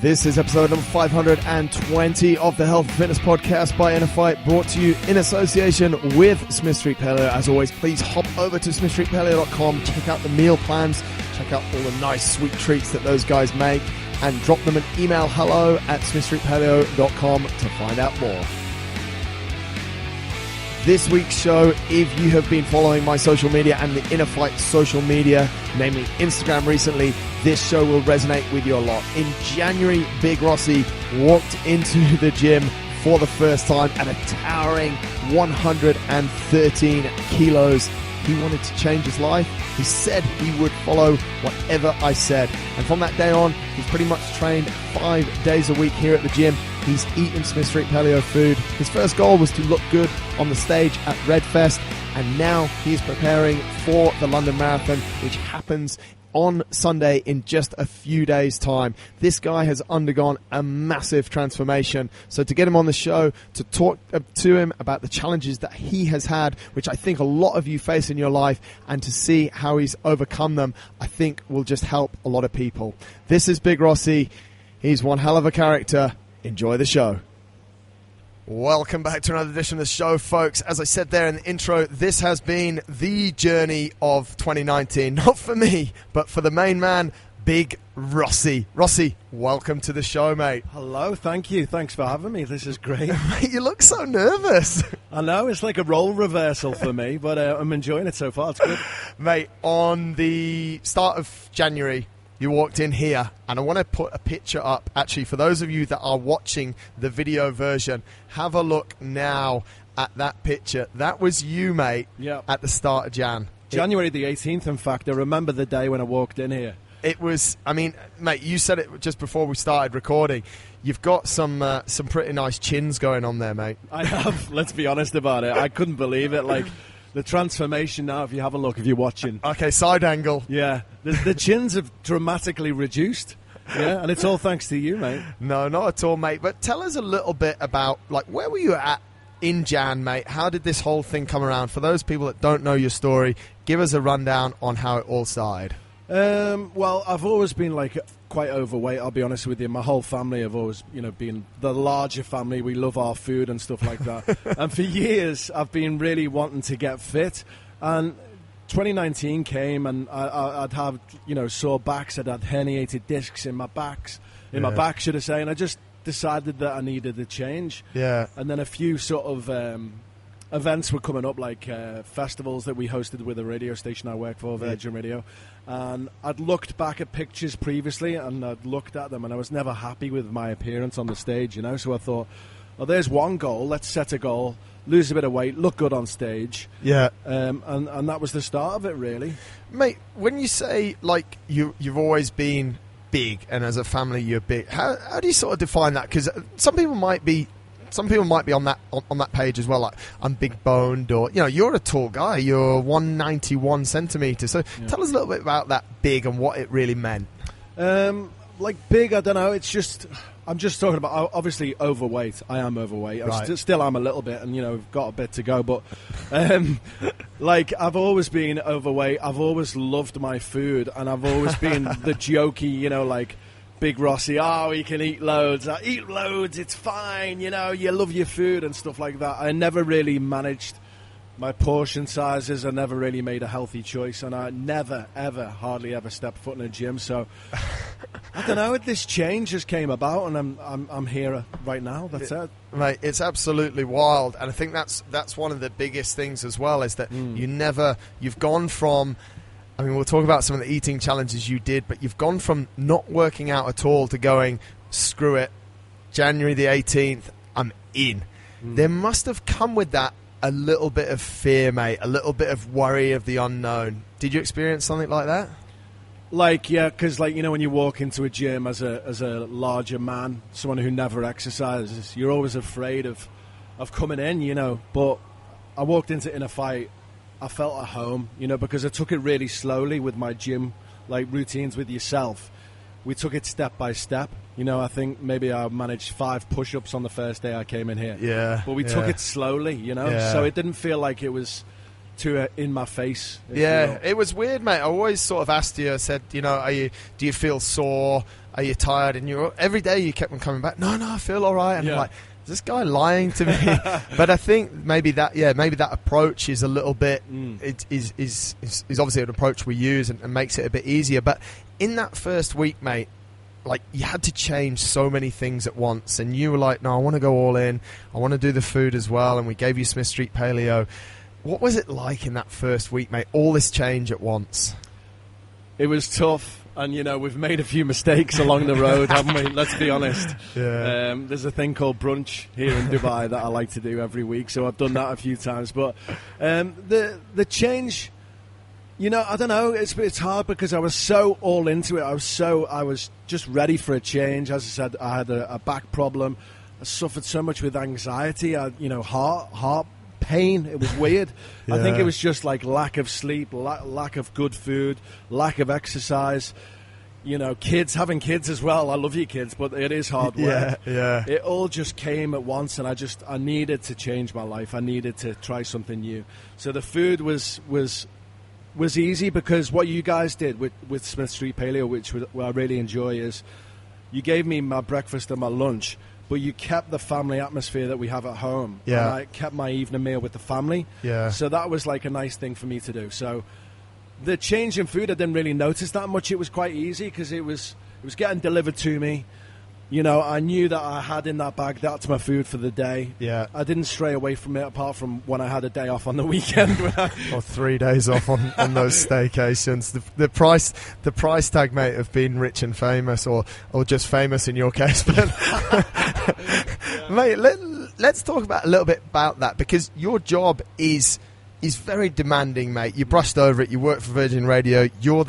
This is episode number 520 of the Health and Fitness Podcast by InnerFight, brought to you in association with Smith Street Paleo. As always, please hop over to smithstreetpaleo.com, check out the meal plans, check out all the nice sweet treats that those guys make, and drop them an email hello@smithstreetpaleo.com to find out more. This week's show, if you have been following my social media and the InnerFight social media, namely Instagram recently, this show will resonate with you a lot. In January, Big Rossi walked into the gym for the first time at a towering 113 kilos. He wanted to change his life. He said he would follow whatever I said. And from that day on, he's pretty much trained 5 days a week here at the gym. He's eaten Smith Street Paleo food. His first goal was to look good on the stage at Redfest, and now he's preparing for the London Marathon, which happens on Sunday in just a few days' time. This guy has undergone a massive transformation. So to get him on the show, to talk to him about the challenges that he has had, which I think a lot of you face in your life, and to see how he's overcome them, I think will just help a lot of people. This is Big Rossi. He's one hell of a character. Enjoy the show. Welcome back to another edition of the show, folks. As I said there in the intro, this has been the journey of 2019. Not for me, but for the main man, Big Rossi. Rossi, welcome to the show, mate. Hello, thank you. Thanks for having me. This is great. Mate, you look so nervous. I know, it's like a role reversal for me, but I'm enjoying it so far. It's good. Mate, on the start of January, you walked in here, and I want to put a picture up. Actually, for those of you that are watching the video version, have a look now at that picture. That was you, mate, at the start of January the 18th, in fact. I remember the day when I walked in here. It was, I mean, mate, you said it just before we started recording. You've got some pretty nice chins going on there, mate. I have. Let's be honest about it. I couldn't believe it. Like, the transformation now, if you have a look, if you're watching. Okay, side angle. Yeah. The chins have dramatically reduced. Yeah, and it's all thanks to you, mate. No, not at all, mate. But tell us a little bit about, like, where were you at in Jan, mate? How did this whole thing come around? For those people that don't know your story, give us a rundown on how it all started. Well, I've always been, like, quite overweight, I'll be honest with you. My whole family have always, been the larger family. We love our food and stuff like that. And for years, I've been really wanting to get fit. And 2019 came, and I'd have, sore backs. I'd had herniated discs in my back, should I say. And I just decided that I needed a change. Yeah. And then a few sort of events were coming up, like festivals that we hosted with a radio station I work for, Virgin Radio. And I'd looked back at pictures previously, and I'd looked at them, and I was never happy with my appearance on the stage, So I thought, oh, there's one goal. Let's set a goal, lose a bit of weight, look good on stage. Yeah. And that was the start of it, really. Mate, when you say, like, you've always been big, and as a family you're big, how do you sort of define that? Because some people might be on that page as well, like, I'm big boned, or you're a tall guy, you're 191 centimeters. So tell us a little bit about that big and what it really meant. Like, big, I don't know. It's just, I'm just talking about, obviously, overweight. I am overweight. Right. I still am a little bit, and I've got a bit to go. But like, I've always been overweight. I've always loved my food, and I've always been the jokey, like, Big Rossi, he can eat loads. I eat loads, it's fine, you love your food and stuff like that. I never really managed my portion sizes. I never really made a healthy choice, and I never, ever, hardly ever stepped foot in a gym. So, I don't know, this change just came about, and I'm here right now. That's it. Mate, it's absolutely wild, and I think that's one of the biggest things as well, is that you've gone from, I mean, we'll talk about some of the eating challenges you did, but you've gone from not working out at all to going, screw it, January the 18th, I'm in. There must have come with that a little bit of fear, mate, a little bit of worry of the unknown. Did you experience something like that? Like, yeah, because, like, when you walk into a gym as a larger man, someone who never exercises, you're always afraid of coming in, But I walked into InnerFight, I felt at home, because I took it really slowly with my gym, like, routines with yourself. We took it step by step. I think maybe I managed 5 push-ups on the first day I came in here. Yeah. But we took it slowly, Yeah. So it didn't feel like it was too in my face. Yeah, it was weird, mate. I always sort of asked you, I said, do you feel sore? Are you tired? And every day you kept on coming back, no, I feel all right. And I'm like, is this guy lying to me? But I think maybe that approach is a little bit, it is obviously an approach we use and makes it a bit easier. But in that first week, mate, like, you had to change so many things at once, and you were like, no, I want to go all in, I want to do the food as well, and we gave you Smith Street Paleo. What was it like in that first week, mate, all this change at once? It was tough, and we've made a few mistakes along the road, haven't we? Let's be honest. Yeah. There's a thing called brunch here in Dubai that I like to do every week, so I've done that a few times. But the change, I don't know. It's hard because I was so all into it. I was just ready for a change. As I said, I had a back problem. I suffered so much with anxiety. Heart pain. It was weird. Yeah. I think it was just like lack of sleep, lack of good food, lack of exercise. Having kids as well. I love you kids, but it is hard work. Yeah. It all just came at once, and I needed to change my life. I needed to try something new. So the food was easy, because what you guys did with Smith Street Paleo, which I really enjoy, is you gave me my breakfast and my lunch, but you kept the family atmosphere that we have at home. Yeah. And I kept my evening meal with the family. Yeah. So that was like a nice thing for me to do. So the change in food, I didn't really notice that much. It was quite easy because it was getting delivered to me. I knew that I had in that bag, that's my food for the day. Yeah. I didn't stray away from it, apart from when I had a day off on the weekend. Or 3 days off on those staycations. The price tag, mate, of being rich and famous, or just famous in your case. But mate, let's talk a little bit about that, because your job is very demanding, mate. You brushed over it. You work for Virgin Radio. You're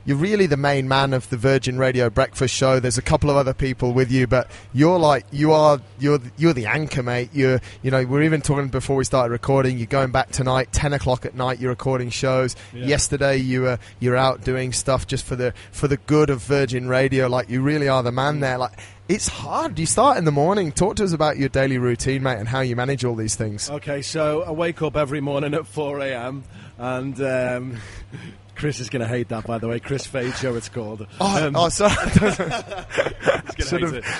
really the main man of the Virgin Radio breakfast show. There's a couple of other people with you, but you're the anchor, mate. We're even talking before we started recording. You're going back tonight, 10 o'clock at night. You're recording shows. Yeah. Yesterday you're out doing stuff just for the good of Virgin Radio. Like, you really are the man there. Like, it's hard. You start in the morning. Talk to us about your daily routine, mate, and how you manage all these things. Okay, so I wake up every morning at 4 a.m. and Chris is going to hate that, by the way. Chris Fade Show, it's called. Sorry.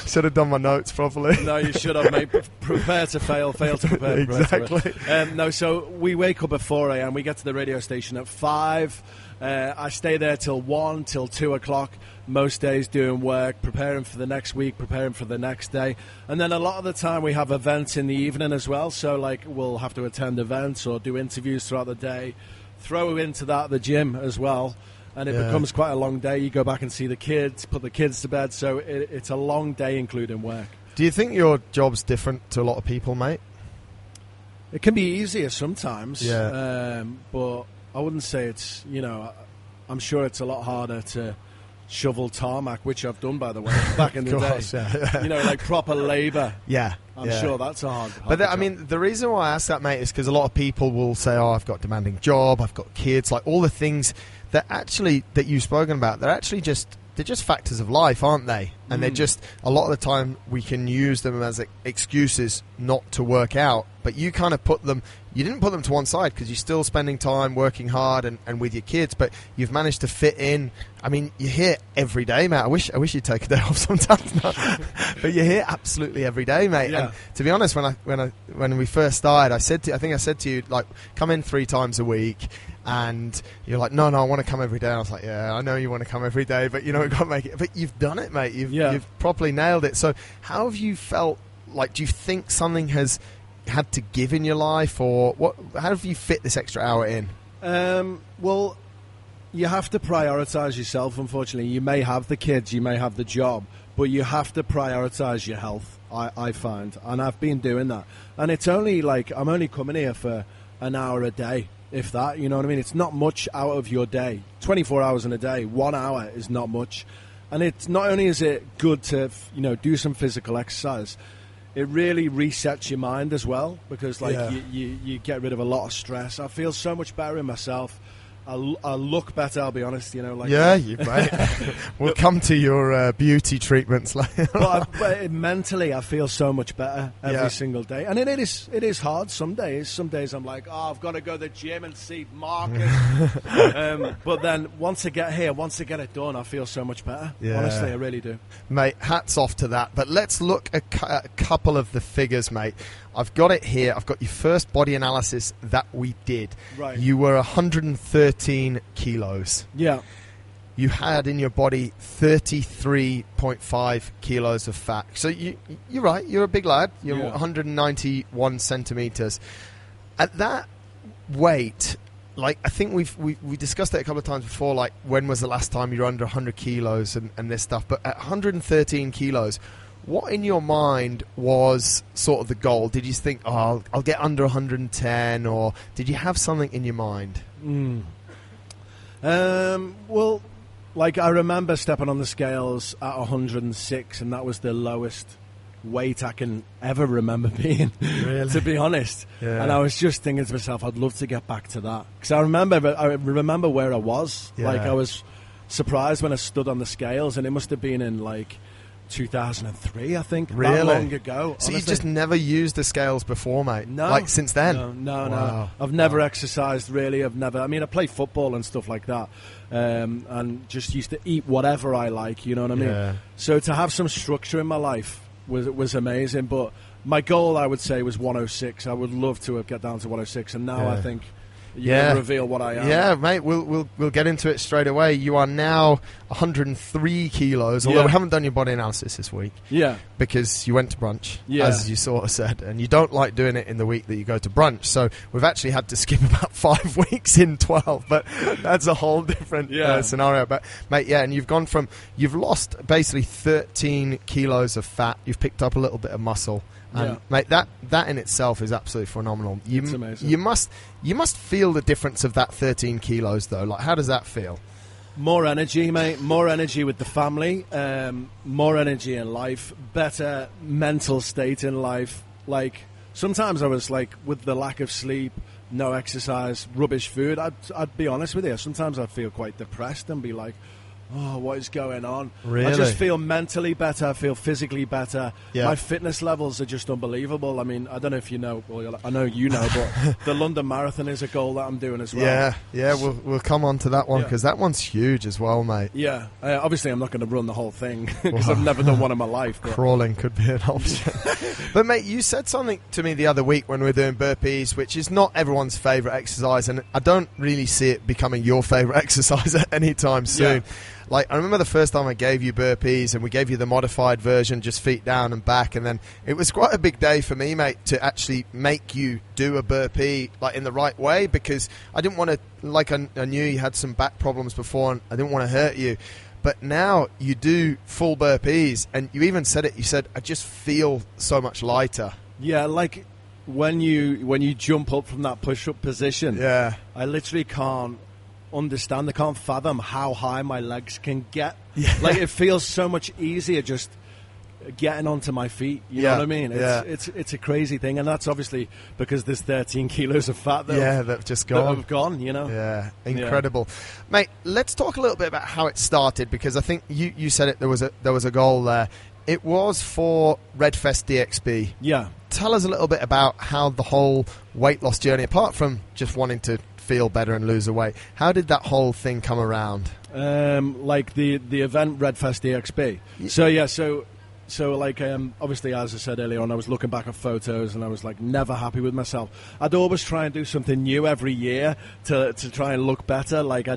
Should have done my notes properly. No, you should have, mate. Prepare to fail to prepare. Exactly. No, so we wake up at 4 a.m. We get to the radio station at 5. I stay there till 1, till 2 o'clock. Most days doing work, preparing for the next week, preparing for the next day. And then a lot of the time we have events in the evening as well. So, like, we'll have to attend events or do interviews throughout the day. Throw into that the gym as well. And it becomes quite a long day. You go back and see the kids, put the kids to bed. So it's a long day, including work. Do you think your job's different to a lot of people, mate? It can be easier sometimes. Yeah. But I wouldn't say it's, I'm sure it's a lot harder to shovel tarmac, which I've done, by the way, back in the course, day. Yeah. Like proper labour. Yeah. I'm sure that's a hard But job. I mean, the reason why I ask that, mate, is because a lot of people will say, oh, I've got a demanding job, I've got kids, like all the things that you've spoken about, they're just factors of life, aren't they? And they're just, a lot of the time we can use them as excuses not to work out, but you kind of you didn't put them to one side, because you're still spending time working hard and with your kids, but you've managed to fit in. I mean, you're here every day, mate. I wish you'd take a day off sometimes, but you're here absolutely every day, mate. Yeah. And to be honest, when we first started, I think I said to you, like, come in 3 times a week. And you're like, no, I want to come every day. I was like, yeah, I know you want to come every day, but we've got to make it. But you've done it, mate. You've properly nailed it. So how have you felt? Like, do you think something has had to give in your life, or what? How have you fit this extra hour in? Well, you have to prioritise yourself, unfortunately. You may have the kids, you may have the job, but you have to prioritise your health, I find. And I've been doing that. And it's only like, I'm only coming here for an hour a day. If that, you know what I mean? It's not much out of your day. 24 hours in a day, 1 hour is not much. And it's not only is it good to, do some physical exercise, it really resets your mind as well, because you get rid of a lot of stress. I feel so much better in myself. I look better, I'll be honest, you know. Like, yeah, you mate. We'll come to your beauty treatments later. But mentally, I feel so much better every single day. And it is hard some days. Some days I'm like, I've got to go to the gym and see Marcus. But then once I get here, once I get it done, I feel so much better. Yeah. Honestly, I really do. Mate, hats off to that. But let's look at a couple of the figures, mate. I've got it here. I've got your first body analysis that we did. Right. You were 113 kilos. Yeah. You had in your body 33.5 kilos of fat. So you're right. You're a big lad. You're 191 centimeters. At that weight, like I think we discussed it a couple of times before. Like when was the last time you were under 100 kilos and this stuff? But at 113 kilos. What in your mind was sort of the goal? Did you think, I'll get under 110, or did you have something in your mind? Well, like I remember stepping on the scales at 106, and that was the lowest weight I can ever remember being, really? To be honest. Yeah. And I was just thinking to myself, I'd love to get back to that. Because I remember where I was. Yeah. Like I was surprised when I stood on the scales, and it must have been in like 2003, I think. Really? That long ago. So honestly. you've just never used the scales before, mate? No. Like since then? No. Wow. I've never exercised, really. I play football and stuff like that. And just used to eat whatever I like, you know what I mean? Yeah. So to have some structure in my life was amazing. But my goal, I would say, was 106. I would love to get down to 106. And now I think... reveal what I am. Yeah, mate, we'll get into it straight away. You are now 103 kilos, although we haven't done your body analysis this week. Yeah. Because you went to brunch, as you sort of said, and you don't like doing it in the week that you go to brunch. So we've actually had to skip about 5 weeks in 12, but that's a whole different scenario. But, mate, and you've lost basically 13 kilos of fat. You've picked up a little bit of muscle. And mate, that in itself is absolutely phenomenal. It's amazing. You must feel the difference of that 13 kilos, though. Like, how does that feel? More energy, mate. More energy with the family. More energy in life. Better mental state in life. Like, sometimes I was like, with the lack of sleep, no exercise, rubbish food, I'd be honest with you. Sometimes I'd feel quite depressed and be like, oh, what is going on? Really? I just feel mentally better. I feel physically better. Yeah. My fitness levels are just unbelievable. I mean, I don't know if you know. Well, I know you know, but the London Marathon is a goal that I'm doing as well. Yeah. We'll come on to that one because that one's huge as well, mate. Yeah. Obviously, I'm not going to run the whole thing because I've never done one in my life. But. Crawling could be an option. But, mate, you said something to me the other week when we were doing burpees, which is not everyone's favourite exercise, and I don't really see it becoming your favourite exercise at any time soon. Yeah. Like, I remember the first time I gave you burpees and we gave you the modified version, just feet down and back. And then it was quite a big day for me, mate, to actually make you do a burpee, like, in the right way, because I didn't want to, like, I knew you had some back problems before and I didn't want to hurt you. But now you do full burpees, and you even said it, you said, I just feel so much lighter. Yeah, like when you jump up from that push-up position, I literally can't understand. I can't fathom how high my legs can get. Like, it feels so much easier just getting onto my feet. You know what I mean? It's a crazy thing, and that's obviously because there's 13 kilos of fat that have just gone. That have gone. You know? Yeah, incredible, mate. Let's talk a little bit about how it started, because I think you said it. There was a goal there. It was for Redfest DXB. Yeah. Tell us a little bit about how the whole weight loss journey, apart from just wanting to feel better and lose the weight, how did that whole thing come around? Like the event Redfest DXB. So like obviously, as I said earlier on, I was looking back at photos and I was like never happy with myself. I'd always try and do something new every year to try and look better. Like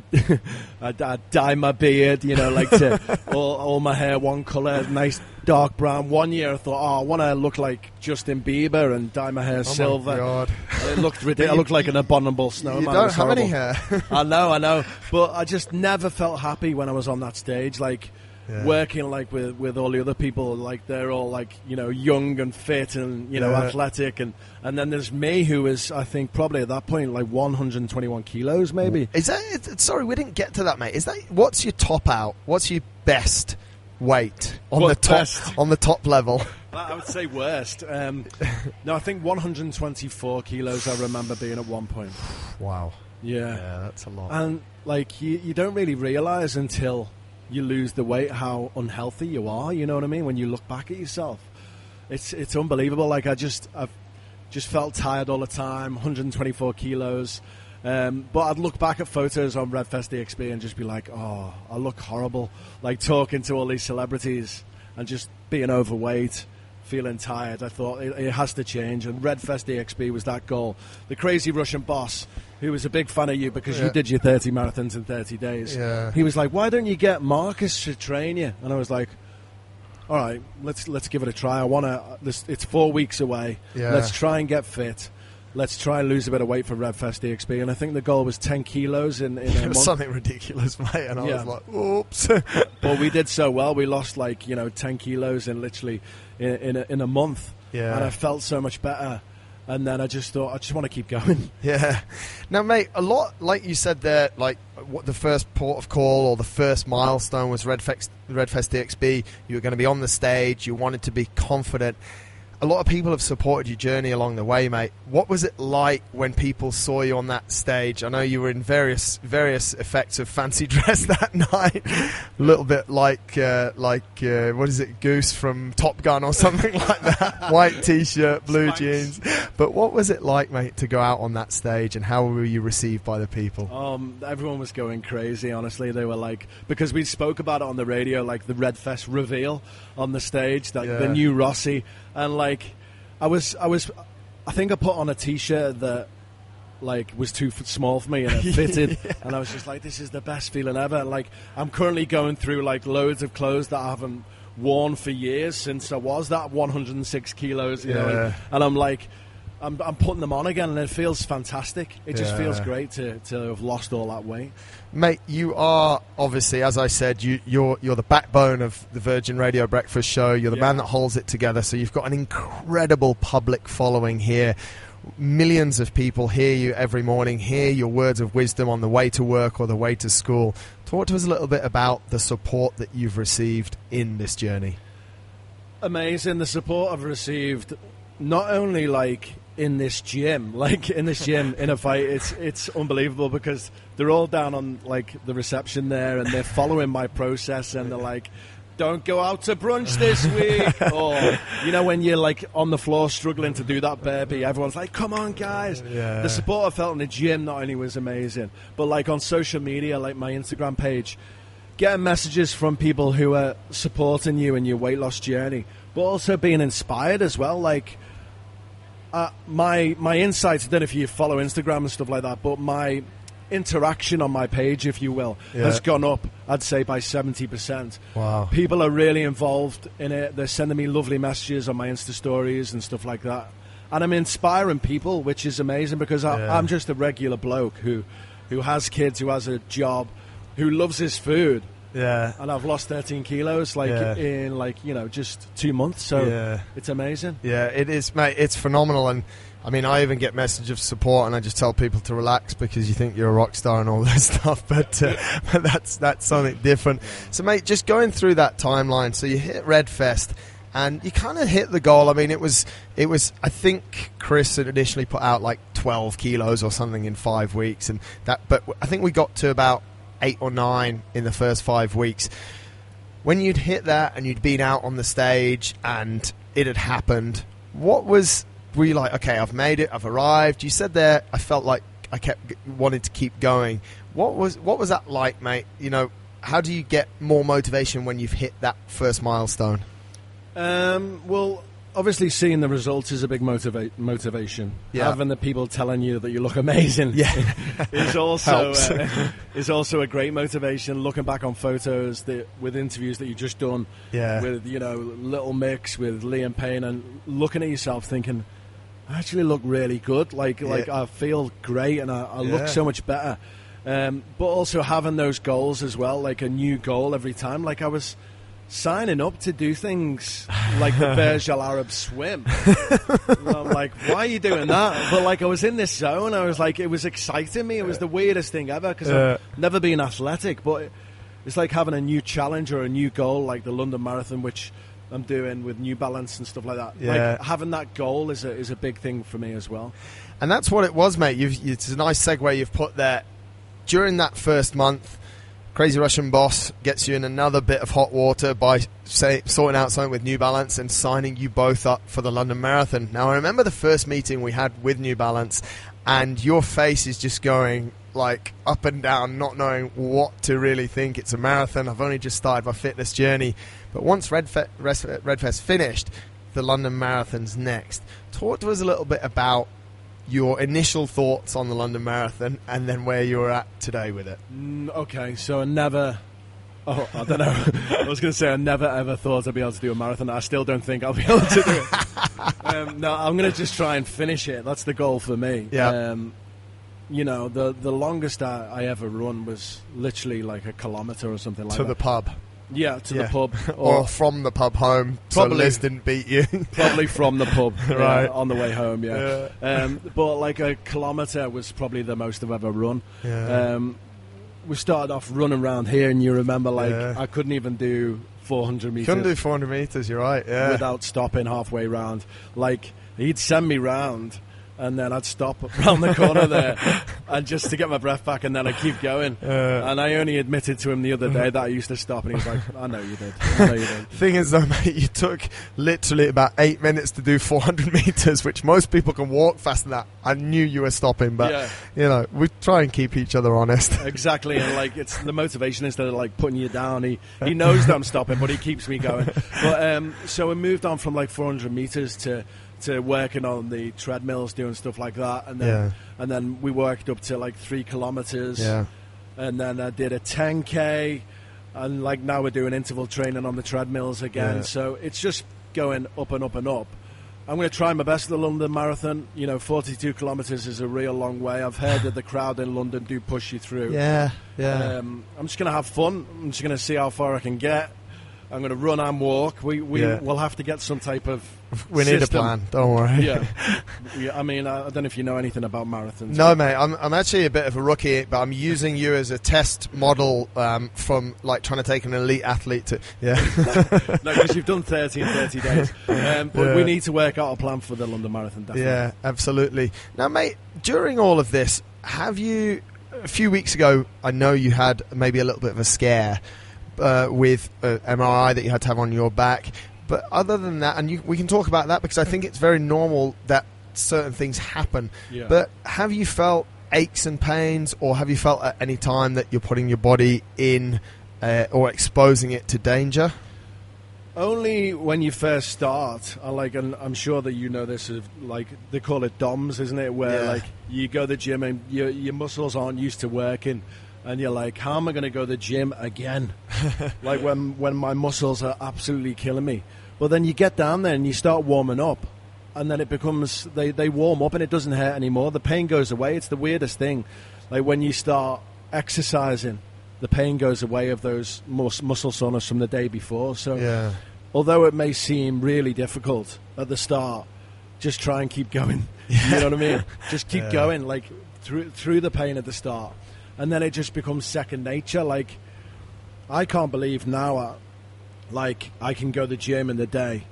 I'd dye my beard, you know, like to all my hair one colour, nice dark brown. One year I thought, I want to look like Justin Bieber and dye my hair silver. My God. It looked ridiculous. I looked like an abominable snowman. You don't have any hair. I know. But I just never felt happy when I was on that stage. Like, working like with all the other people, like they're all like, you know, young and fit and, you know, athletic, and then there's me, who is, I think, probably at that point like 121 kilos maybe. Is that, sorry, we didn't get to that, mate. Is that, what's your top out? What's your best weight on the top level? I would say worst. No, I think 124 kilos I remember being at one point. Wow. Yeah, that's a lot. And like you don't really realize until you lose the weight how unhealthy you are. You know what I mean? When you look back at yourself, it's unbelievable. Like I've just felt tired all the time, 124 kilos. But I'd look back at photos on RedFest DXB and just be like, oh, I look horrible. Like talking to all these celebrities and just being overweight, feeling tired. I thought it has to change. And RedFest DXB was that goal. The crazy Russian boss, who was a big fan of you because you did your 30 marathons in 30 days. Yeah. He was like, why don't you get Marcus to train you? And I was like, all right, let's give it a try. It's 4 weeks away. Yeah. Let's try and get fit. Let's try and lose a bit of weight for RedFest DXB. And I think the goal was 10 kilos in a month. Something ridiculous, mate. And I was like, oops. But we did so well. We lost 10 kilos in literally in a month. Yeah. And I felt so much better. And then I just thought, I just want to keep going. Yeah. Now, mate, a lot, like you said there, like what the first port of call or the first milestone was RedFest DXB. You were going to be on the stage. You wanted to be confident. A lot of people have supported your journey along the way, mate. What was it like when people saw you on that stage? I know you were in various effects of fancy dress that night. A little bit like what is it, Goose from Top Gun or something like that. White T-shirt, blue jeans. But what was it like, mate, to go out on that stage, and how were you received by the people? Everyone was going crazy, honestly. They were like, because we spoke about it on the radio, like the RedFest reveal on the stage, like the new Rossi. And I think I put on a T-shirt that was too small for me and it fitted. And I was just like, this is the best feeling ever. Like I'm currently going through loads of clothes that I haven't worn for years since I was that 106 kilos, you know. And I'm like, I'm putting them on again, and it feels fantastic. It just feels great to have lost all that weight. Mate, you are obviously, as I said, you're the backbone of the Virgin Radio Breakfast Show. You're the man that holds it together. So you've got an incredible public following here. Millions of people hear you every morning, hear your words of wisdom on the way to work or the way to school. Talk to us a little bit about the support that you've received in this journey. Amazing. The support I've received, not only in this gym, InnerFight, it's unbelievable, because they're all down on the reception there, and they're following my process, and they're like, don't go out to brunch this week. Or when you're on the floor struggling to do that burpee, everyone's like, come on guys. The support I felt in the gym not only was amazing, but on social media, my Instagram page, getting messages from people who are supporting you in your weight loss journey, but also being inspired as well. My insights, I don't know if you follow Instagram and stuff like that, but my interaction on my page, if you will, has gone up, I'd say, by 70%. Wow. People are really involved in it. They're sending me lovely messages on my Insta stories and stuff like that. And I'm inspiring people, which is amazing, because I'm just a regular bloke who has kids, who has a job, who loves his food. Yeah. And I've lost 13 kilos in just 2 months. So it's amazing. Yeah, it is, mate. It's phenomenal. And I mean, I even get messages of support, and I just tell people to relax because you think you're a rock star and all this stuff. But that's something different. So, mate, just going through that timeline. So you hit RedFest, and you kind of hit the goal. I mean, it was. I think Chris had initially put out 12 kilos or something in 5 weeks, and that. But I think we got to about 8 or 9 in the first 5 weeks. When you'd hit that and you'd been out on the stage and it had happened, were you like, okay, I've made it, I've arrived? You said there, I felt like I wanted to keep going. What was that like, mate? How do you get more motivation when you've hit that first milestone? Well, obviously seeing the results is a big motivation. Having the people telling you that you look amazing is also a great motivation. Looking back on photos with interviews that you've just done with Little Mix, with Liam Payne, and looking at yourself thinking, I actually look really good. I feel great, and I look so much better. But also having those goals as well, a new goal every time. I was signing up to do things like the Burj Al Arab swim. I'm like, why are you doing that? But I was in this zone. I was it was exciting me. It was the weirdest thing ever, because I've never been athletic, but it's like having a new challenge or a new goal, like the London Marathon, which I'm doing with New Balance and stuff like that. Yeah. Like having that goal is a big thing for me as well. And that's what it was, mate. It's a nice segue you've put there. During that first month, Crazy Russian Boss gets you in another bit of hot water by sorting out something with New Balance and signing you both up for the London Marathon. Now, I remember the first meeting we had with New Balance, and your face is just going like up and down, not knowing what to really think. It's a marathon. I've only just started my fitness journey. But once Redfest finished, the London Marathon's next. Talk to us a little bit about your initial thoughts on the London Marathon and then where you're at today with it. Okay, so I don't know. I was going to say I never ever thought I'd be able to do a marathon. I still don't think I'll be able to do it. No, I'm going to just try and finish it. That's the goal for me. Yeah. You know, the longest I ever run was literally like a kilometre or something like that. To the pub. Yeah, to the pub. Or from the pub home, probably, so Liz didn't beat you. Probably from the pub, right, on the way home, yeah. But like a kilometre was probably the most I've ever run. Yeah. We started off running around here, and you remember, like, I couldn't even do 400 metres. Couldn't do 400 metres, you're right, yeah. Without stopping halfway round. Like, he'd send me round, and then I'd stop around the corner there and just to get my breath back, and then I'd keep going. And I only admitted to him the other day that I used to stop, and he was like, I know you did. Thing is, though, mate, you took literally about 8 minutes to do 400 metres, which most people can walk faster than that. I knew you were stopping, but, you know, we try and keep each other honest. Exactly, and, like, it's the motivation instead of, like, putting you down. He knows that I'm stopping, but he keeps me going. But so we moved on from, like, 400 metres to working on the treadmills, doing stuff like that, and then we worked up to like 3 kilometers, and then I did a 10k, and like now we're doing interval training on the treadmills again. So it's just going up and up and up. I'm going to try my best at the London Marathon. You know, 42 kilometers is a real long way. I've heard that the crowd in London do push you through. I'm just going to have fun. I'm just going to see how far I can get. I'm going to run and walk. We'll have to get some type of We need system. a plan, don't worry. Yeah, I mean, I don't know if you know anything about marathons. No, mate, I'm actually a bit of a rookie, but I'm using you as a test model from, like, trying to take an elite athlete to... No, because you've done 30 in 30 days. But we need to work out a plan for the London Marathon, definitely. Yeah, absolutely. Now, mate, during all of this, have you... A few weeks ago, I know you had maybe a little bit of a scare with MRI that you had to have on your back. But other than that, and we can talk about that because I think it's very normal that certain things happen. Yeah. But have you felt aches and pains, or have you felt at any time that you're putting your body in or exposing it to danger? Only when you first start. And I'm sure that you know this, like they call it DOMS, isn't it? Where like you go to the gym and your muscles aren't used to working. And you're like, how am I going to go to the gym again? Like when my muscles are absolutely killing me. But then you get down there and you start warming up. And then it becomes, they warm up and it doesn't hurt anymore. The pain goes away. It's the weirdest thing. Like when you start exercising, the pain goes away of those muscle soreness from the day before. So although it may seem really difficult at the start, just try and keep going. You know what I mean? Just keep going, like through the pain at the start. And then it just becomes second nature. Like, I can't believe now, I can go to the gym in the day,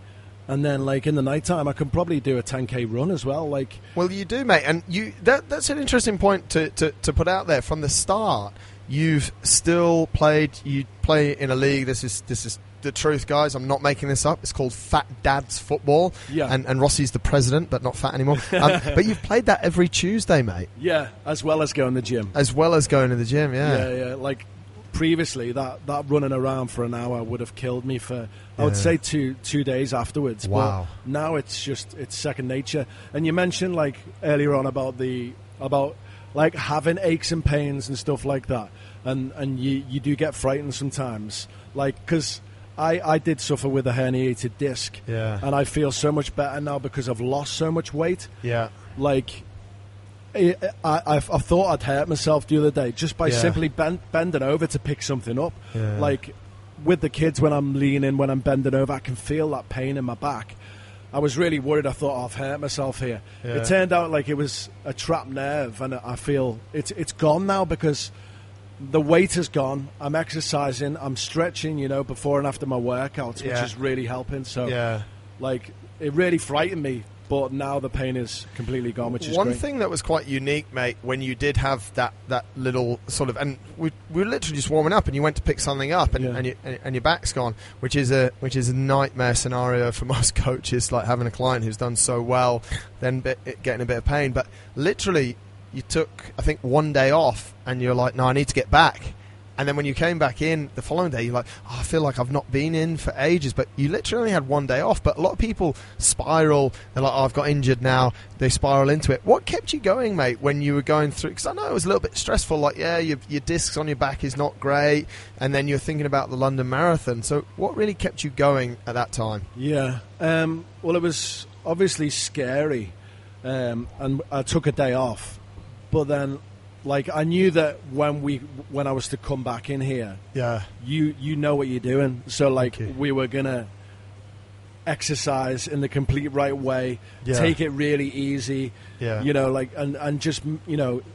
and then, like, in the nighttime, I can probably do a 10k run as well. Like, well, you do, mate, and that's an interesting point to put out there. From the start, you've still played. You play in a league. This is the truth, guys. I'm not making this up. It's called Fat Dad's Football. Yeah. And Rossi's the president, but not fat anymore. But you've played that every Tuesday, mate. Yeah, as well as going to the gym. As well as going to the gym, Yeah. Like, previously, that running around for an hour would have killed me for, I would say, two days afterwards. Wow. But now it's second nature. And you mentioned, like, earlier on about like, having aches and pains and stuff like that. And you do get frightened sometimes. Like, because... I did suffer with a herniated disc, and I feel so much better now because I've lost so much weight. Yeah, like I thought I'd hurt myself the other day just by simply bending over to pick something up. Yeah. Like with the kids, when I'm leaning, when I'm bending over, I can feel that pain in my back. I was really worried. I thought, I've hurt myself here. Yeah. It turned out like it was a trapped nerve, and I feel it's gone now because the weight has gone. I'm exercising. I'm stretching, before and after my workouts, which is really helping. So, like, it really frightened me. But now the pain is completely gone, which is one great. thing that was quite unique, mate, when you did have that little sort of, and we were literally just warming up, and you went to pick something up, and your back's gone, which is a nightmare scenario for most coaches, like having a client who's done so well, then getting a bit of pain. But literally, you took, I think, 1 day off, and you're like, no, I need to get back. And then when you came back in the following day, you're like, I feel like I've not been in for ages. But you literally only had 1 day off. But a lot of people spiral. They're like, I've got injured now. They spiral into it. What kept you going, mate, when you were going through? Because I know it was a little bit stressful. Like, your discs on your back is not great. And then you're thinking about the London Marathon. So what really kept you going at that time? Yeah. Well, it was obviously scary. And I took a day off. But then... like, I knew that when I was to come back in here, you know what you're doing. So, like, we were going to exercise in the complete right way, take it really easy, and just,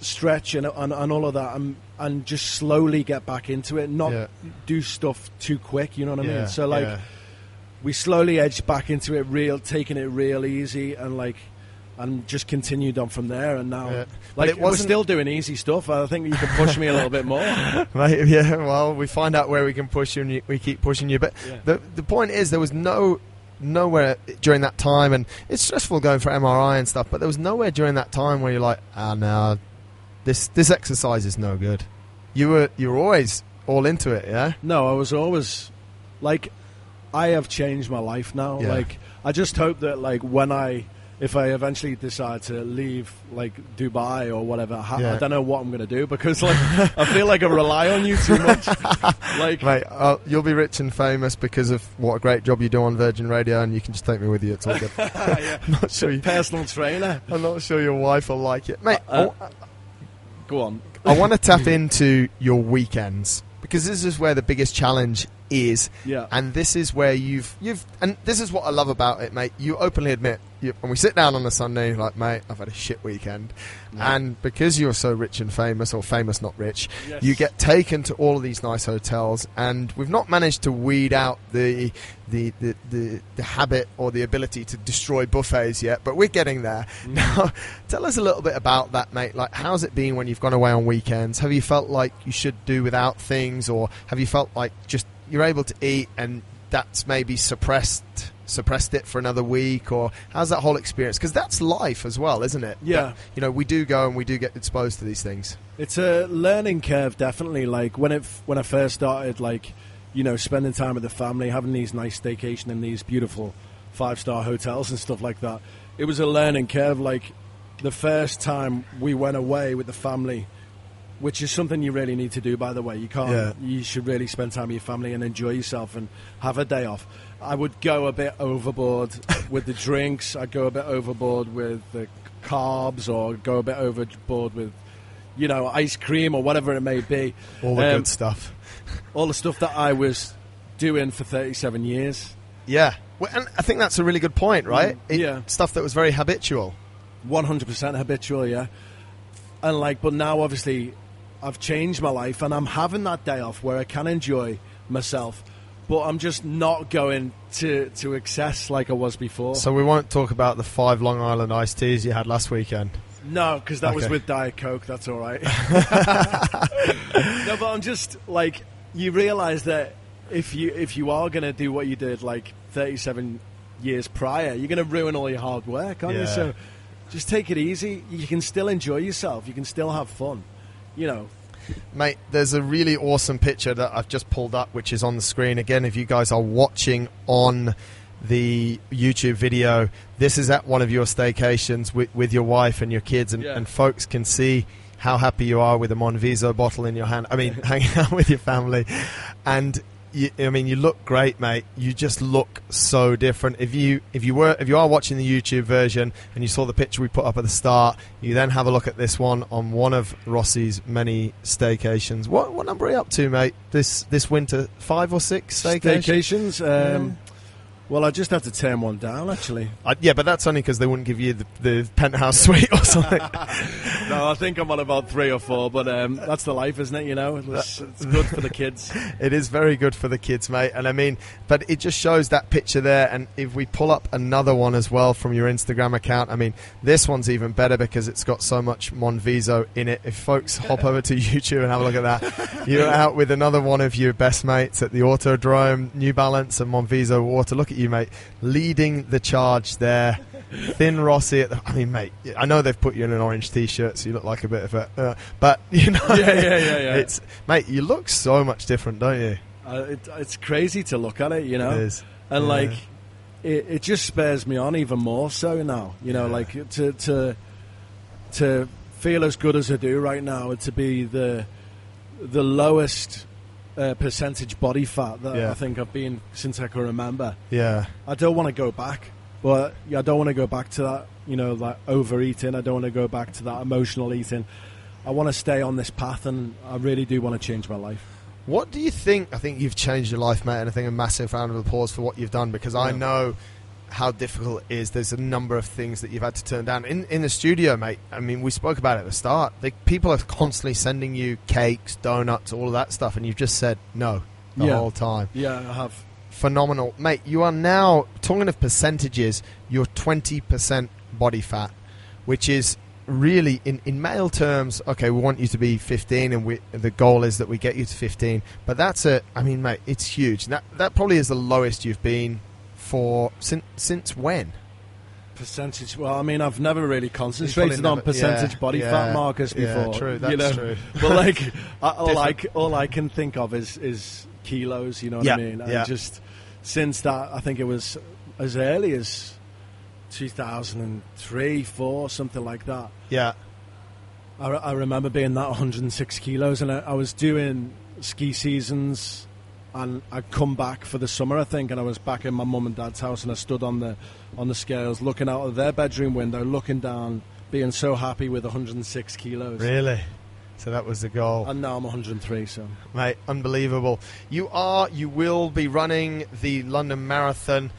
stretch and all of that, and just slowly get back into it, not do stuff too quick, you know what I mean? So, like, we slowly edged back into it, taking it real easy, and just continued on from there, and now we're still doing easy stuff. I think you can push me a little bit more. Mate, well, we find out where we can push you, and we keep pushing you. But the point is, there was nowhere during that time, and it's stressful going for MRI and stuff, but there was nowhere during that time where you're like, no, this exercise is no good. You were always all into it, yeah? No, I was always, like, I have changed my life now. Yeah. Like, I just hope that, like, if I eventually decide to leave, like, Dubai or whatever, I don't know what I'm going to do, because, like, I feel like I rely on you too much. Like, mate, you'll be rich and famous because of what a great job you do on Virgin Radio, and you can just take me with you. It's all good. I'm not sure personal trainer. I'm not sure your wife will like it, mate. Go on. I want to tap into your weekends, because this is where the biggest challenge is, and this is where you've and this is what I love about it, mate. You openly admit, when we sit down on a Sunday, you're like, mate, I've had a shit weekend, and because you're so rich and famous, or famous not rich, you get taken to all of these nice hotels, and we've not managed to weed out the habit or the ability to destroy buffets yet, but we're getting there. Now, tell us a little bit about that, mate. Like, how's it been when you've gone away on weekends? Have you felt like you should do without things, or have you felt like just you're able to eat and that's maybe suppressed it for another week? Or how's that whole experience? Because that's life as well, isn't it? Yeah. That, we do go and we do get exposed to these things. It's a learning curve, definitely. Like, when I first started, like, spending time with the family, having these nice staycation in these beautiful 5-star hotels and stuff like that, it was a learning curve. Like, the first time we went away with the family, which is something you really need to do, by the way. You can't. You should really spend time with your family and enjoy yourself and have a day off. I would go a bit overboard with the drinks. I'd go a bit overboard with the carbs, or go a bit overboard with, ice cream or whatever it may be. All the good stuff. All the stuff that I was doing for 37 years. Yeah. Well, and I think that's a really good point, right? Stuff that was very habitual. 100% habitual, yeah. And, but now, obviously, I've changed my life, and I'm having that day off where I can enjoy myself, but I'm just not going to excess like I was before. So we won't talk about the 5 Long Island iced teas you had last weekend? No, because that was with Diet Coke. That's all right. No, but I'm just, like, you realise that if you are going to do what you did, like, 37 years prior, you're going to ruin all your hard work, aren't you? So just take it easy. You can still enjoy yourself. You can still have fun, Mate, there's a really awesome picture that I've just pulled up, which is on the screen. Again, if you guys are watching on the YouTube video, this is at one of your staycations with your wife and your kids, and folks can see how happy you are with a Monviso bottle in your hand. I mean, hanging out with your family. And you look great, mate. You just look so different. If you are watching the YouTube version and you saw the picture we put up at the start, you then have a look at this one on one of Rossi's many staycations. What number are you up to, mate? This winter, 5 or 6 staycations? Well, I just had to turn one down, actually. Yeah, but that's only because they wouldn't give you the penthouse suite or something. No, I think I'm on about 3 or 4, but that's the life, isn't it? You know, it's good for the kids. It is very good for the kids, mate. And I mean, but it just shows that picture there. And if we pull up another one as well from your Instagram account, I mean, this one's even better because it's got so much Monviso in it. If folks hop over to YouTube and have a look at that, you're out with another one of your best mates at the Autodrome, New Balance and Monviso Water. Look at you, mate, leading the charge there. Thin Rossi I mean, mate, I know they've put you in an orange t-shirt, so you look like a bit of a but you know, yeah. It's, mate, you look so much different, don't you? It's crazy to look at it, you know. It is. And like it just spurs me on even more so now, you know, like to feel as good as I do right now, and to be the lowest percentage body fat that I think I've been since I can remember. Yeah. I don't want to go back, but I don't want to go back to that, you know, that overeating. I don't want to go back to that emotional eating. I want to stay on this path, and I really do want to change my life. What do you think? I think you've changed your life, mate, and I think a massive round of applause for what you've done, because I know how difficult it is. There's a number of things that you've had to turn down. In the studio, mate, I mean, we spoke about it at the start. People are constantly sending you cakes, donuts, all of that stuff, and you've just said no the whole time. Yeah, I have. Phenomenal. Mate, you are now, talking of percentages, you're 20% body fat, which is really, in male terms, okay, we want you to be 15, and the goal is that we get you to 15, but I mean, mate, it's huge. That probably is the lowest you've been for since when? Percentage. Well, I mean, I've never really concentrated on percentage body fat markers before. Yeah, true. That's true. But like, all I can think of is kilos. You know what I mean? And just since that, I think it was as early as 2003, 4, something like that. Yeah. I remember being that 106 kilos, and I was doing ski seasons. And I'd come back for the summer, I think, and I was back in my mum and dad's house, and I stood on the scales, looking out of their bedroom window, looking down, being so happy with 106 kilos. Really? So that was the goal. And now I'm 103, so... Mate, unbelievable. You will be running the London Marathon.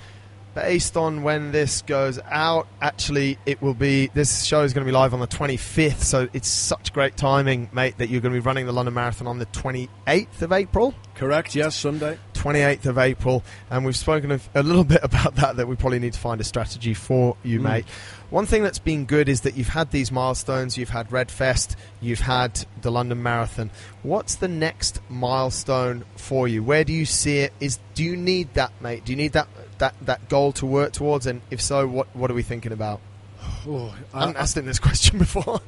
Based on when this goes out, actually, this show is going to be live on the 25th, so it's such great timing, mate, that you're going to be running the London Marathon on the 28th of April. Correct, yes, Sunday. 28th of April, and we've spoken a little bit about that we probably need to find a strategy for you, mate. One thing that's been good is that you've had these milestones. You've had Redfest, you've had the London Marathon. What's the next milestone for you? Where do you see it? Do you need that, mate? Do you need that goal to work towards? And if so, what are we thinking about? I haven't asked him this question before.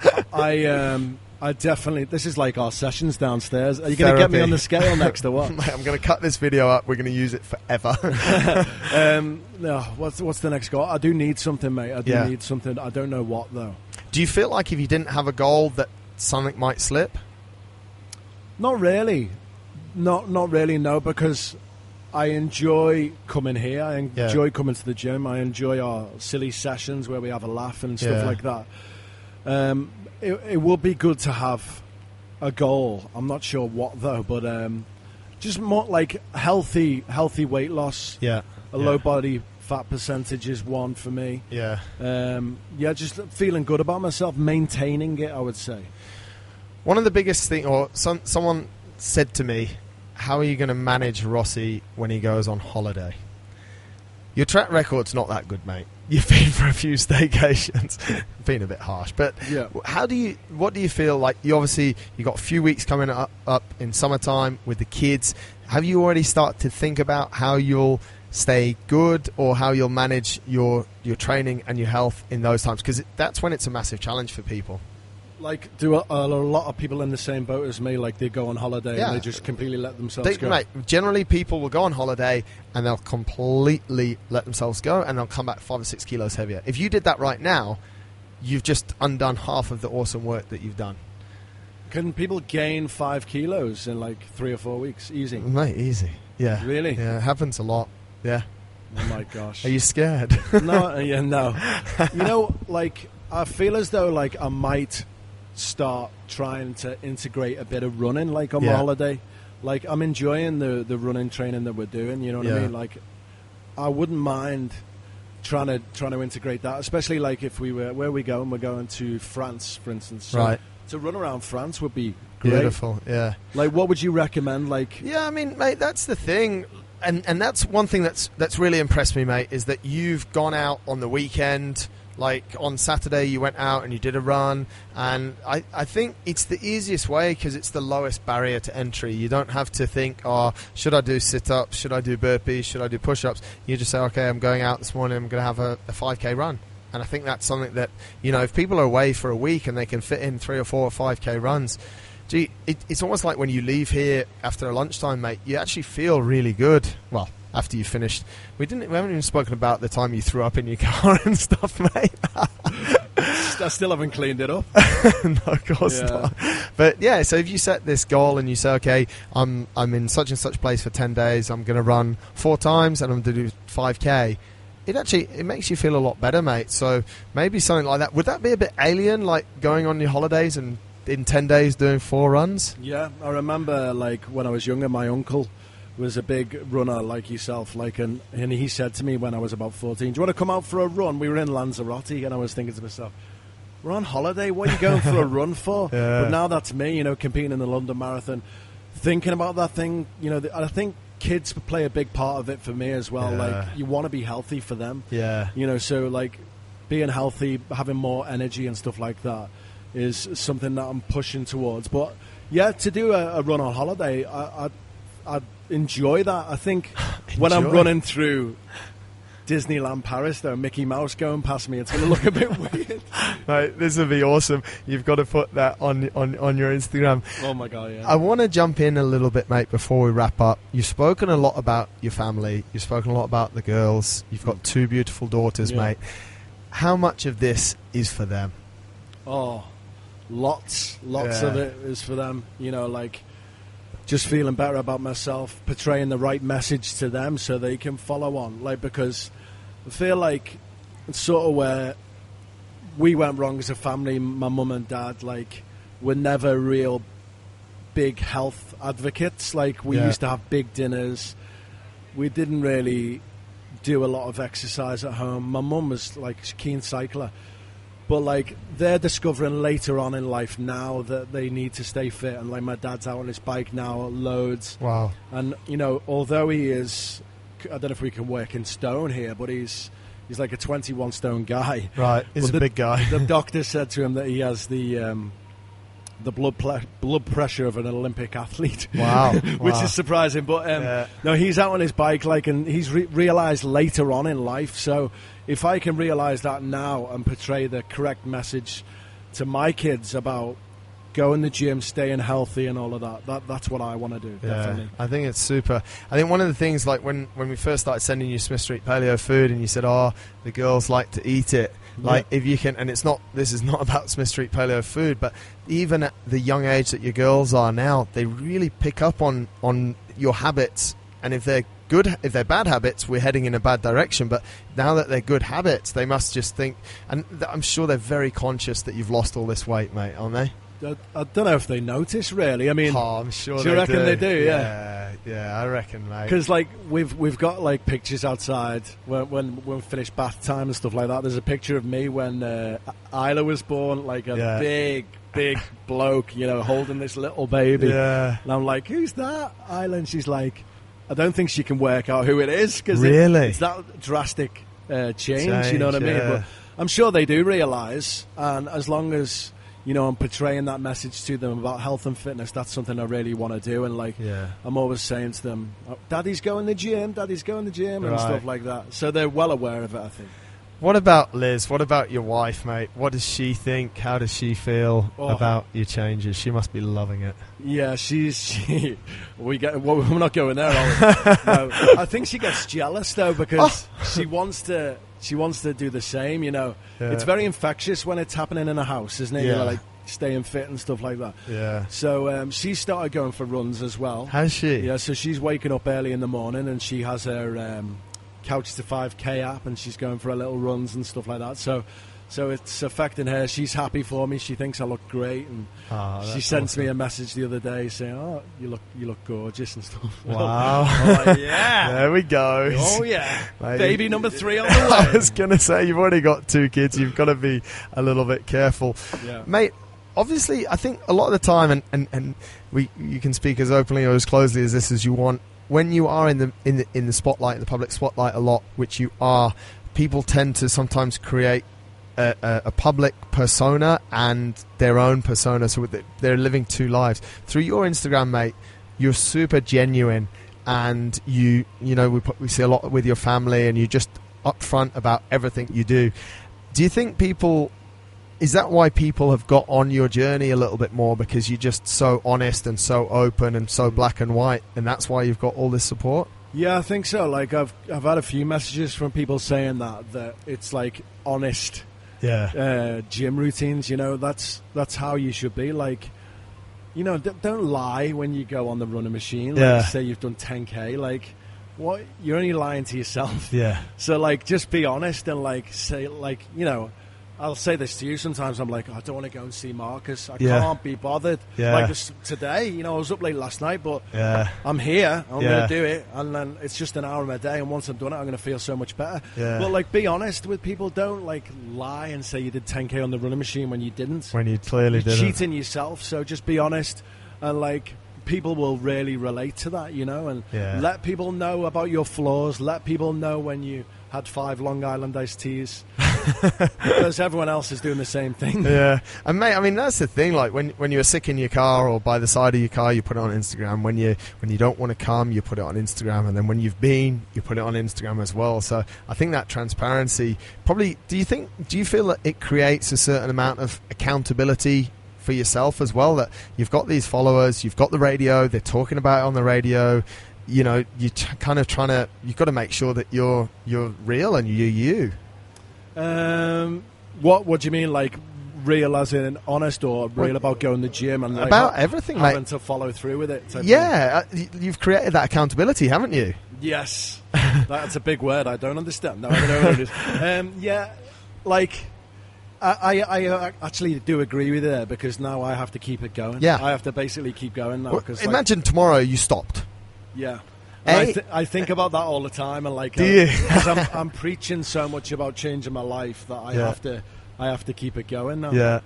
I definitely... This is like our sessions downstairs. Are you going to get me on the scale next or what? Mate, I'm going to cut this video up. We're going to use it forever. No, what's the next goal? I do need something, mate. I do need something. I don't know what, though. Do you feel like if you didn't have a goal that something might slip? Not really. Not really, no, because I enjoy coming here. I enjoy coming to the gym. I enjoy our silly sessions where we have a laugh and stuff like that. It would be good to have a goal. I'm not sure what, though, but just more like healthy weight loss. Yeah. A low body fat percentage is one for me. Yeah. Just feeling good about myself, maintaining it, I would say. One of the biggest things, or someone said to me, how are you going to manage Rossi when he goes on holiday? Your track record's not that good, mate. You've been for a few staycations. Been a bit harsh, but what do you feel like? You got a few weeks coming up in summertime with the kids. Have you already started to think about how you'll stay good, or how you'll manage your training and your health in those times? Because that's when it's a massive challenge for people. Like, do a lot of people in the same boat as me, like they go on holiday and they just completely let themselves go? Mate, generally people will go on holiday and they'll completely let themselves go, and they'll come back 5 or 6 kilos heavier. If you did that right now, you've just undone half of the awesome work that you've done. Can people gain 5 kilos in like 3 or 4 weeks? Easy. Mate, easy. Yeah. Really? Yeah, it happens a lot. Yeah. Oh my gosh. Are you scared? No. You know, like, I feel as though like I might start trying to integrate a bit of running, like on my holiday. Like, I'm enjoying the running training that we're doing, you know what I mean? Like, I wouldn't mind trying to integrate that, especially like if where we go, and we're going to France, for instance. So right. To run around France would be great. Beautiful, yeah. Like, what would you recommend? Like, yeah, I mean, mate, that's the thing, and that's one thing that's really impressed me, mate, is that you've gone out on the weekend. Like on Saturday, you went out and you did a run, and I think it's the easiest way because it's the lowest barrier to entry. You don't have to think, oh, should I do sit-ups, should I do burpees, should I do push-ups? You just say, okay, I'm going out this morning, I'm going to have a 5K run. And I think that's something that, you know, if people are away for a week and they can fit in 3 or 4 or 5K runs, gee, it's almost like when you leave here after a lunchtime, mate, you actually feel really good. Well, after you finished. We haven't even spoken about the time you threw up in your car and stuff, mate. I still haven't cleaned it up. No, of course not. But yeah, so if you set this goal and you say, okay, I'm in such and such place for 10 days, I'm going to run 4 times and I'm going to do 5K, it makes you feel a lot better, mate. So maybe something like that. Would that be a bit alien, like going on your holidays and in 10 days doing 4 runs? Yeah, I remember like when I was younger, my uncle was a big runner like yourself, like, and he said to me when I was about 14, do you want to come out for a run? We were in Lanzarote, and I was thinking to myself, we're on holiday, what are you going for a run for? Yeah. But now that's me, you know, competing in the London Marathon, thinking about that thing, you know, I think kids play a big part of it for me as well. Like, you want to be healthy for them. Yeah. You know, so like being healthy, having more energy and stuff like that is something that I'm pushing towards. But yeah, to do a run on holiday, I'd enjoy that. I think when I'm running through Disneyland Paris, though, Mickey Mouse going past me, it's going to look a bit weird. Mate, this would be awesome. You've got to put that on your Instagram. Oh my God, yeah. I want to jump in a little bit, mate, before we wrap up. You've spoken a lot about your family. You've spoken a lot about the girls. You've got 2 beautiful daughters, mate. How much of this is for them? Oh, lots of it is for them. You know, like, just feeling better about myself, portraying the right message to them so they can follow on. Like, because I feel like it's sort of where we went wrong as a family. My mum and dad, like, were never real big health advocates. Like, we used to have big dinners. We didn't really do a lot of exercise at home. My mum was, like, a keen cycler. But, like, they're discovering later on in life now that they need to stay fit. And, like, my dad's out on his bike now, loads. Wow. And, you know, although he is, I don't know if we can work in stone here, but he's like a 21-stone guy. Right, he's a big guy. The doctor said to him that he has the blood pressure of an Olympic athlete. Wow. Which is surprising. But, no, he's out on his bike, like, and he's realised later on in life. So if I can realise that now and portray the correct message to my kids about going to the gym, staying healthy and all of that's what I want to do, definitely. I think it's super. I think one of the things, like, when we first started sending you Smith Street Paleo food and you said, oh, the girls like to eat it. Like, if you can, and this is not about Smith Street Paleo food, but even at the young age that your girls are now, they really pick up on your habits. And if they're bad habits, we're heading in a bad direction. But now that they're good habits, they must just think, and I'm sure they're very conscious that you've lost all this weight, mate, aren't they? I don't know if they notice, really. I mean, I'm sure do you reckon they do? Yeah, I reckon, mate. Because, like, we've got, like, pictures outside when we finish bath time and stuff like that. There's a picture of me when Isla was born, like a big bloke, you know, holding this little baby. Yeah. And I'm like, who's that? Isla, and she's like, I don't think she can work out who it is because it's that drastic change, you know what I mean? But I'm sure they do realise, and as long as, you know, I'm portraying that message to them about health and fitness, that's something I really want to do. And, like, I'm always saying to them, Daddy's going to the gym, and stuff like that. So they're well aware of it, I think. What about Liz? What about your wife, mate? What does she think? How does she feel about your changes? She must be loving it. Yeah, we're not going there, are we? No, I think she gets jealous, though, because she wants to do the same, you know. Yeah. It's very infectious when it's happening in a house, isn't it? Yeah. You know, like staying fit and stuff like that. Yeah. So she started going for runs as well. Has she? Yeah, so she's waking up early in the morning and she has her Couch to 5K app and she's going for her little runs and stuff like that. So So it's affecting her. She's happy for me. She thinks I look great, and she sent me a message the other day saying, "Oh, you look gorgeous and stuff." Wow! Like, yeah, there we go. Oh yeah, Mate, baby number 3 on the way. I was gonna say, you've already got 2 kids. You've got to be a little bit careful, mate. Obviously, I think a lot of the time, and you can speak as openly or as closely as this as you want. When you are in the spotlight, in the public spotlight a lot, which you are, people tend to sometimes create a public persona and their own persona, so they're living 2 lives. Through your Instagram, mate, you're super genuine, and you know we see a lot with your family, and you're just upfront about everything you do. Do you think is that why people have got on your journey a little bit more, because you're just so honest and so open and so black and white, and that's why you've got all this support? Yeah, I think so. Like I've had a few messages from people saying that it's like honest. Gym routines, that's how you should be. Like, don't lie when you go on the running machine. Like, say you've done 10K. Like, what? You're only lying to yourself. Yeah. So, like, just be honest and, like, say, like, I'll say this to you sometimes. I'm like, I don't want to go and see Marcus. I can't be bothered. Like this today, I was up late last night, but I'm here. I'm going to do it. And then it's just an hour of my day. And once I've done it, I'm going to feel so much better. But, like, be honest with people. Don't, like, lie and say you did 10K on the running machine when you didn't. When you clearly didn't. You're cheating yourself. So just be honest. And, like, people will really relate to that, and let people know about your flaws. Let people know when you had 5 Long Island iced teas. Because everyone else is doing the same thing. Yeah. And mate, I mean, that's the thing. Like when you're sick in your car or by the side of your car, you put it on Instagram. When you don't want to come, you put it on Instagram. And then when you've been, you put it on Instagram as well. So I think that transparency probably, do you feel that it creates a certain amount of accountability for yourself as well, that you've got these followers, you've got the radio, they're talking about it on the radio, you're kind of trying to, you've got to make sure that you're real and you're you. What do you mean, like real as in honest, or real about going to the gym and like about everything, having mate, to follow through with it? You've created that accountability, haven't you? Yes. That's a big word I don't understand. No, I don't know what it is. Like I actually do agree with you there, because now I have to keep it going. I have to basically keep going now. Well, imagine tomorrow you stopped. I think about that all the time, and like, because I'm preaching so much about changing my life that I have to keep it going now.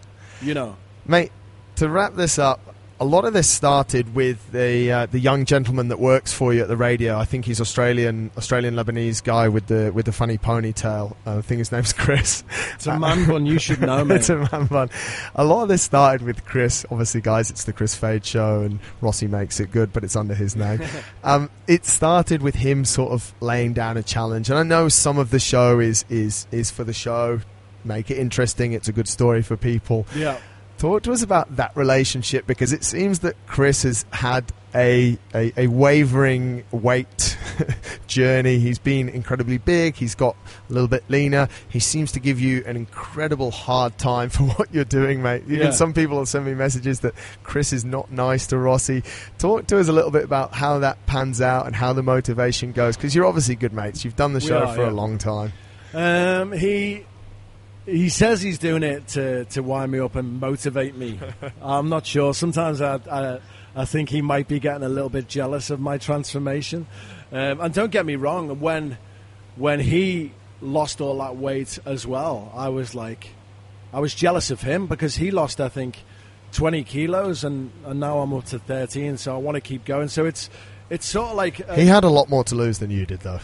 Mate, to wrap this up, a lot of this started with the young gentleman that works for you at the radio. I think he's Australian Lebanese guy with the funny ponytail. I think his name's Chris. It's a man bun. You should know, mate. It's a man bun. A lot of this started with Chris. Obviously, guys, it's the Chris Fade show, and Rossi makes it good, but it's under his name. It started with him sort of laying down a challenge, and I know some of the show is for the show, make it interesting. It's a good story for people. Yeah. Talk to us about that relationship, because it seems that Chris has had a wavering weight journey. He's been incredibly big. He's got a little bit leaner. He seems to give you an incredible hard time for what you're doing, mate. Even some people have sent me messages that Chris is not nice to Rossi. Talk to us a little bit about how that pans out and how the motivation goes, because you're obviously good mates. You've done the show for a long time. He says he's doing it to wind me up and motivate me. I'm not sure. Sometimes I think he might be getting a little bit jealous of my transformation. And don't get me wrong, when he lost all that weight as well, I was jealous of him, because he lost, I think, 20 kilos and now I'm up to 13, so I want to keep going. So it's sort of like... he had a lot more to lose than you did, though.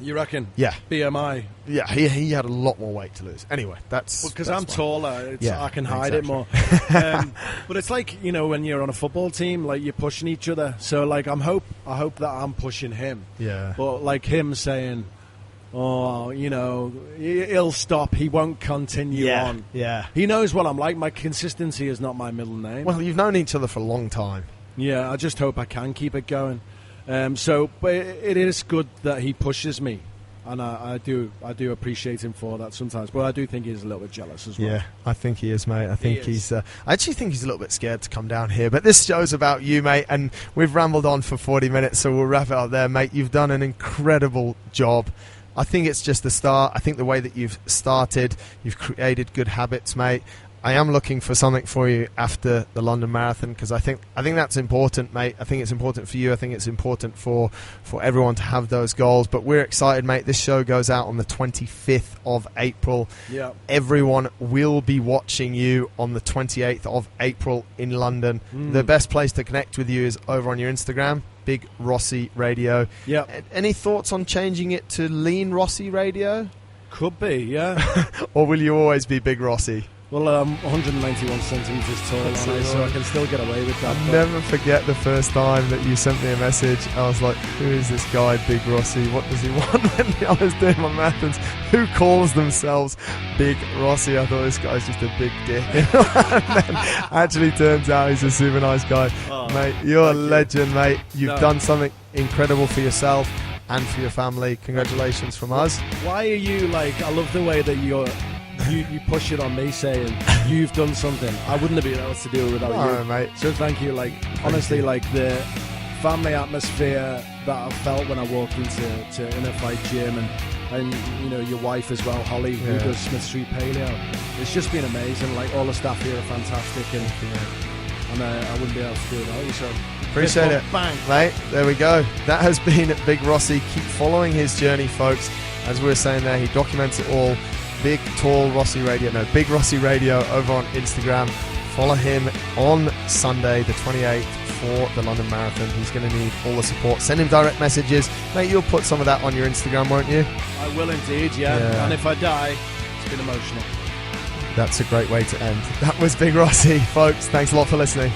You reckon? Yeah. BMI? Yeah, he had a lot more weight to lose. Anyway, that's... Because I'm taller, I can hide it more. But it's like, when you're on a football team, like, you're pushing each other. So, like, I hope that I'm pushing him. Yeah. But, like, him saying, he'll stop, he won't continue on. Yeah. He knows what I'm like. My consistency is not my middle name. Well, you've known each other for a long time. Yeah, I just hope I can keep it going. But it is good that he pushes me, and I do appreciate him for that sometimes. But I do think he's a little bit jealous as well. Yeah, I think he is, mate. I think he's. I actually think he's a little bit scared to come down here. But this show's about you, mate, and we've rambled on for 40 minutes, so we'll wrap it up there, mate. You've done an incredible job. I think it's just the start. I think the way that you've started, you've created good habits, mate. I am looking for something for you after the London Marathon, because I think that's important, mate. I think it's important for you. I think it's important for everyone to have those goals. But we're excited, mate. This show goes out on the 25th of April. Yeah. Everyone will be watching you on the 28th of April in London. The best place to connect with you is over on your Instagram, Big Rossi Radio. Yeah. Any thoughts on changing it to Lean Rossi Radio? Could be, yeah. Or will you always be Big Rossi? Well, I'm 191 centimetres tall, aren't I? So I can still get away with that. I'll never forget the first time that you sent me a message. I was like, who is this guy, Big Rossi? What does he want when I was doing my marathons? Who calls themselves Big Rossi? I thought this guy's just a big dick. And then actually turns out he's a super nice guy. Mate, you're a legend, mate. You've done something incredible for yourself and for your family. Congratulations from us. Why are you like, I love the way that you push it on me saying you've done something. I wouldn't have been able to do it without you, mate. So thank you. Like, honestly, like the family atmosphere that I felt when I walked into InnerFight gym, and you know, your wife as well, Holly, who does Smith Street Paleo. It's just been amazing. Like, all the staff here are fantastic, and I wouldn't be able to do it without you. So appreciate it, bang, mate. There we go. That has been Big Rossi. Keep following his journey, folks. As we were saying there, he documents it all. Big Rossi Radio over on Instagram. Follow him on Sunday the 28th for the London Marathon. He's going to need all the support. Send him direct messages. Mate, you'll put some of that on your Instagram, won't you? I will indeed, yeah. And if I die, it's been emotional. That's a great way to end. That was Big Rossi, folks. Thanks a lot for listening.